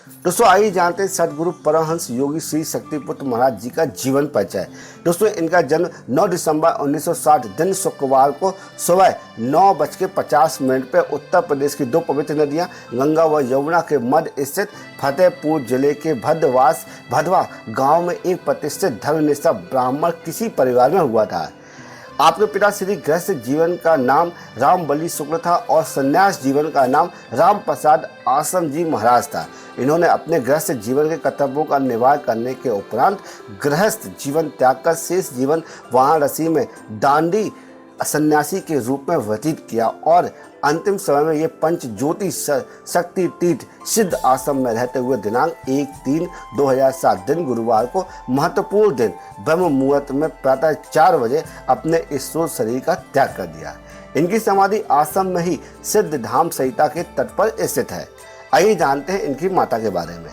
दोस्तों आइए जानते हैं सदगुरु परमहंस योगी श्री शक्तिपुत्र महाराज जी का जीवन परिचय। दोस्तों इनका जन्म 9 दिसंबर 1960 दिन शुक्रवार को सुबह 9:50 पर उत्तर प्रदेश की दो पवित्र नदियां गंगा व यमुना के मध्य स्थित फतेहपुर जिले के भदवा गांव में एक प्रतिष्ठित धर्मनिष्ठ ब्राह्मण किसी परिवार में हुआ था। आपके पिता श्री गृहस्थ जीवन का नाम रामबली शुक्ल था और संन्यास जीवन का नाम राम प्रसाद आश्रम जी महाराज था। इन्होंने अपने गृहस्थ जीवन के कर्तव्यों का निर्वाह करने के उपरांत गृहस्थ जीवन त्याग कर शेष जीवन वाराणसी में दांडी सन्यासी के रूप में व्यतीत किया और अंतिम समय में ये पंच ज्योति शक्ति तीर्थ सिद्ध आश्रम में रहते हुए दिनांक 1/3/2007 दिन गुरुवार को महत्वपूर्ण दिन ब्रह्म मुहूर्त में प्रातः 4 बजे अपने इस शरीर का त्याग कर दिया। इनकी समाधि आश्रम में ही सिद्ध धाम संहिता के तट पर स्थित है। आइए जानते हैं इनकी माता के बारे में।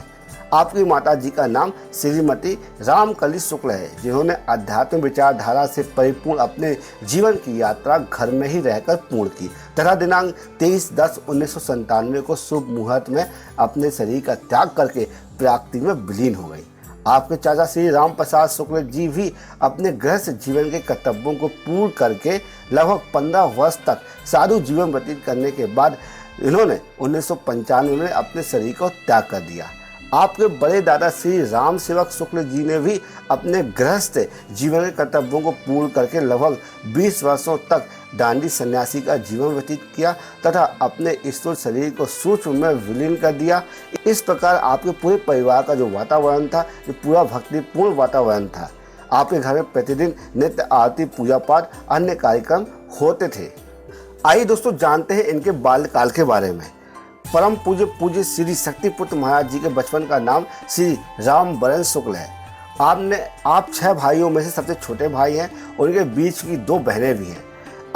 आपकी माता जी का नाम श्रीमती रामकली शुक्ल है, जिन्होंने आध्यात्मिक विचारधारा से परिपूर्ण अपने जीवन की यात्रा घर में ही रहकर पूर्ण की तथा दिनांक 23/10/1997 को शुभ मुहूर्त में अपने शरीर का त्याग करके प्रकृति में विलीन हो गई। आपके चाचा श्री राम प्रसाद शुक्ल जी भी अपने गृहस्थ जीवन के कर्तव्यों को पूर्ण करके लगभग 15 वर्ष तक साधु जीवन व्यतीत करने के बाद इन्होंने 1995 में अपने शरीर को त्याग कर दिया। आपके बड़े दादा श्री राम सेवक शुक्ल जी ने भी अपने गृहस्थ जीवन के कर्तव्यों को पूर्ण करके लगभग 20 वर्षों तक दांडी सन्यासी का जीवन व्यतीत किया तथा अपने स्थूल शरीर को सूक्ष्म में विलीन कर दिया। इस प्रकार आपके पूरे परिवार का जो वातावरण था, ये पूरा भक्तिपूर्ण वातावरण था। आपके घर में प्रतिदिन नित्य आरती, पूजा पाठ, अन्य कार्यक्रम होते थे। आइए दोस्तों जानते हैं इनके बाल्यकाल के बारे में। परम पूज्य श्री शक्तिपुत्र महाराज जी के बचपन का नाम श्री राम बरन शुक्ल है। आप 6 भाइयों में से सबसे छोटे भाई हैं। उनके बीच की 2 बहनें भी हैं।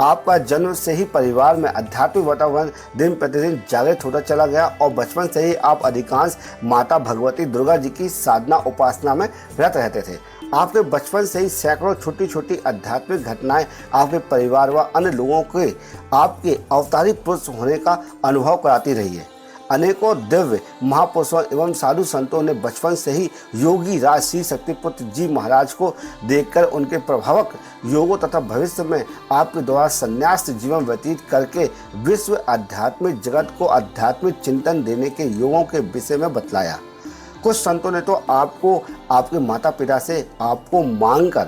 आपका जन्म से ही परिवार में आध्यात्मिक वातावरण दिन प्रतिदिन जागृत होता चला गया और बचपन से ही आप अधिकांश माता भगवती दुर्गा जी की साधना उपासना में व्यस्त रहते थे। आपके बचपन से ही सैकड़ों छोटी छोटी आध्यात्मिक घटनाएं आपके परिवार व अन्य लोगों के आपके अवतारी पुरुष होने का अनुभव कराती रही है। अनेकों दिव्य महापुरुषों एवं साधु संतों ने बचपन से ही योगी राज श्री शक्तिपुत्र जी महाराज को देखकर उनके प्रभावक योगों तथा भविष्य में आपके द्वारा संन्यास जीवन व्यतीत करके विश्व आध्यात्मिक जगत को आध्यात्मिक चिंतन देने के योगों के विषय में बतलाया। कुछ संतों ने तो आपको आपके माता पिता से आपको मांगकर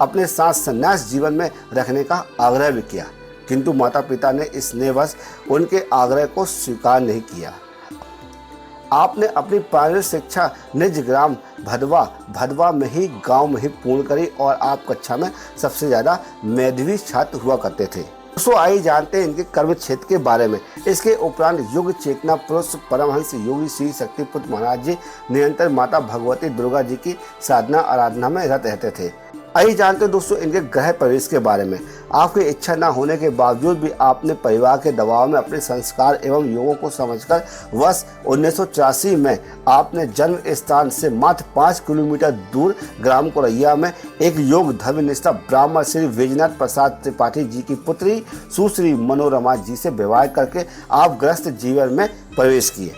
अपने साथ संन्यास जीवन में रखने का आग्रह भी किया, किंतु माता पिता ने स्नेहवश उनके आग्रह को स्वीकार नहीं किया। आपने अपनी प्रारंभिक शिक्षा निज ग्राम भदवा में ही गांव में ही पूर्ण करी और आप कक्षा में सबसे ज़्यादा मेधावी छात्र हुआ करते थे। दोस्तों आइए जानते हैं इनके कर्म क्षेत्र के बारे में। इसके उपरांत युग चेतना पुरुष परमहंस योगी श्री शक्तिपुत्र महाराज जी निरंतर माता भगवती दुर्गा जी की साधना आराधना में रत रहते थे। आइए जानते हैं दोस्तों इनके गृह प्रवेश के बारे में। आपकी इच्छा न होने के बावजूद भी आपने परिवार के दबाव में अपने संस्कार एवं योगों को समझकर वर्ष 1984 में आपने जन्म स्थान से मात्र 5 किलोमीटर दूर ग्राम कोरैया में एक योग धर्मनिष्ठ ब्राह्मण श्री वैजनाथ प्रसाद त्रिपाठी जी की पुत्री सुश्री मनोरमा जी से विवाह करके आप गृहस्थ जीवन में प्रवेश किए।